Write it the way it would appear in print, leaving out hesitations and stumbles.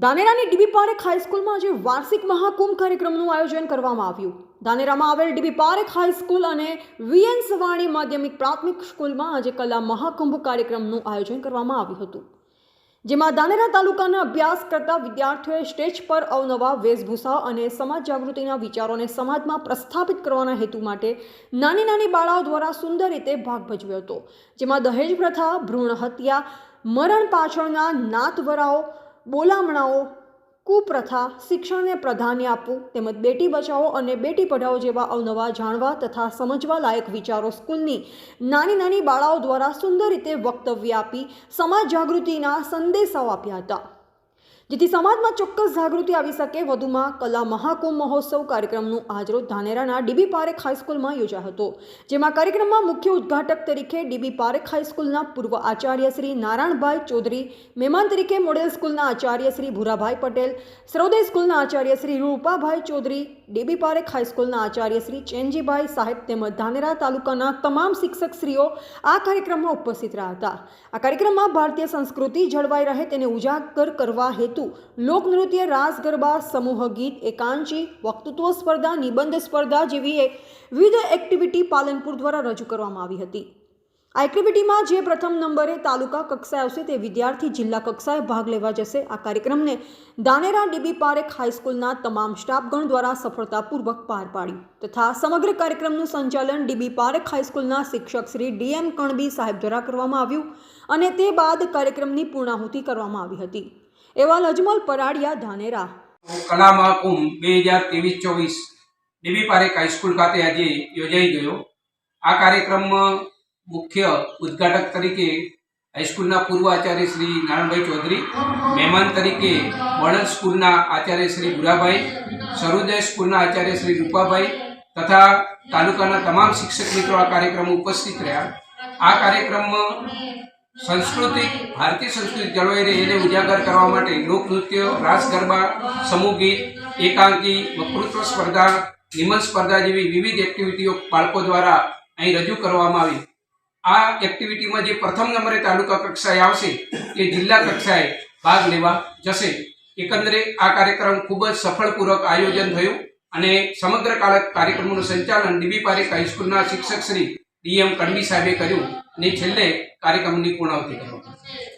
ધાનેરાની dB Parekh હાઈસ્કૂલમાં આજે વાર્ષિક મહાકુંભ કાર્યક્રમનું આયોજન કરવામાં આવ્યું। ધાનેરામાં આવેલ ડીબી પારેખ હાઈસ્કૂલ અને વીએન સવાણી માધ્યમિક પ્રાથમિક સ્કૂલમાં આજે કલા મહાકુંભ કાર્યક્રમનું આયોજન કરવામાં આવ્યું હતું, જેમાં ધાનેરા તાલુકાના અભ્યાસ કરતા વિદ્યાર્થીઓએ સ્ટેજ પર અવનવા વેશભૂષા અને સમાજ જાગૃતિના વિચારોને સમાજમાં પ્રસ્થાપિત કરવાના હેતુ માટે નાની નાની બાળાઓ દ્વારા સુંદર રીતે ભાગ ભજવ્યો હતો, જેમાં દહેજ પ્રથા, ભ્રૂણ હત્યા, મરણ પાછળના નાતવરાઓ, બોલામણાઓ, કુપ્રથા, શિક્ષણને પ્રાધાન્ય આપવું તેમજ બેટી બચાવો અને બેટી પઢાઓ જેવા અવનવા જાણવા તથા સમજવા લાયક વિચારો સ્કૂલની નાની નાની બાળાઓ દ્વારા સુંદર રીતે વક્તવ્ય આપી સમાજ જાગૃતિના સંદેશાઓ આપ્યા હતા, જેથી સમાજમાં ચોક્કસ જાગૃતિ આવી શકે। વધુમાં કલા મહાકુંભ મહોત્સવ કાર્યક્રમનું આજરોજ ધાનેરાના ડીબી પારેખ હાઈસ્કૂલમાં યોજાયો હતો, જેમાં કાર્યક્રમમાં મુખ્ય ઉદ્ઘાટક તરીકે ડીબી પારેખ હાઈસ્કૂલના પૂર્વ આચાર્ય શ્રી નારાયણભાઈ ચૌધરી, મહેમાન તરીકે મોડેલ સ્કૂલના આચાર્ય શ્રી ભૂરાભાઈ પટેલ, સર્વોદય સ્કૂલના આચાર્ય શ્રી રૂપાભાઈ ચૌધરી, ડીબી પારેખ હાઈસ્કૂલના આચાર્ય શ્રી ચેનજીભાઈ સાહેબ તેમજ ધાનેરા તાલુકાના તમામ શિક્ષકશ્રીઓ આ કાર્યક્રમમાં ઉપસ્થિત રહ્યા હતા। આ કાર્યક્રમમાં ભારતીય સંસ્કૃતિ જળવાઈ રહે તેને ઉજાગર કરવા હેતુ લોકનૃત્ય, રાસ ગરબા, સમૂહ ગીત, એકાંચી, વક્તૃત્વ સ્પર્ધા, નિબંધ સ્પર્ધા જેવી વિવિધ એક્ટિવિટી પાલનપુર દ્વારા રજૂ કરવામાં આવી હતી। આ એક્ટિવિટીમાં જે પ્રથમ નંબરે તાલુકા કક્ષાએ આવશે તે વિદ્યાર્થી જિલ્લા કક્ષાએ ભાગ લેવા જશે। આ કાર્યક્રમને ધાનેરા ડીબી પારેખ હાઈસ્કૂલના તમામ સ્ટાફગણ દ્વારા સફળતાપૂર્વક પાર પાડ્યું તથા સમગ્ર કાર્યક્રમનું સંચાલન ડીબી પારેખ હાઈસ્કૂલના શિક્ષક શ્રી ડીએમ કણબી સાહેબ દ્વારા કરવામાં આવ્યું અને તે બાદ કાર્યક્રમની પૂર્ણાહુતિ કરવામાં આવી હતી। એવા અજમલ પરાડિયા, ધાનેરા। કલા મહાકુંભ 2023-24 ડીબી પારેખ હાઈસ્કૂલ ખાતે આજે યોજાઈ ગયો। આ કાર્યક્રમમાં મુખ્ય ઉદ્ઘાટક તરીકે હાઈસ્કૂલના પૂર્વ આચાર્ય શ્રી નારાયણભાઈ ચૌધરી, મહેમાન તરીકે મોડલ સ્કૂલના આચાર્ય શ્રી ભૂરાભાઈ, સર્વોદય સ્કૂલના આચાર્ય શ્રી રૂપાભાઈ તથા તાલુકાના તમામ શિક્ષક મિત્રો આ કાર્યક્રમમાં ઉપસ્થિત રહ્યા। આ કાર્યક્રમમાં ભારતીય સંસ્કૃતિ જળવાઈ રહે એને ઉજાગર કરવા માટે લોકનૃત્ય, રાસ ગરબા, સમૂહ ગીત, એકાંકી, વક્તૃત્વ સ્પર્ધા, નિબંધ સ્પર્ધા જેવી વિવિધ એક્ટિવિટીઓ બાળકો દ્વારા અહીં રજૂ કરવામાં આવી। આ એક્ટિવિટીમાં જે પ્રથમ નંબરે તાલુકા કક્ષાએ આવશે તે જિલ્લા કક્ષાએ ભાગ લેવા જશે। એકંદરે આ કાર્યક્રમ ખૂબ જ સફળપૂર્વક આયોજન થયું અને સમગ્ર કાર્યક્રમનું સંચાલન ડીબી પારેખ હાઈસ્કૂલના શિક્ષક શ્રી ડીએમ કણબી સાહેબે કર્યું અને છેલ્લે કાર્યક્રમની પૂર્ણાહુતિ કરવામાં આવી।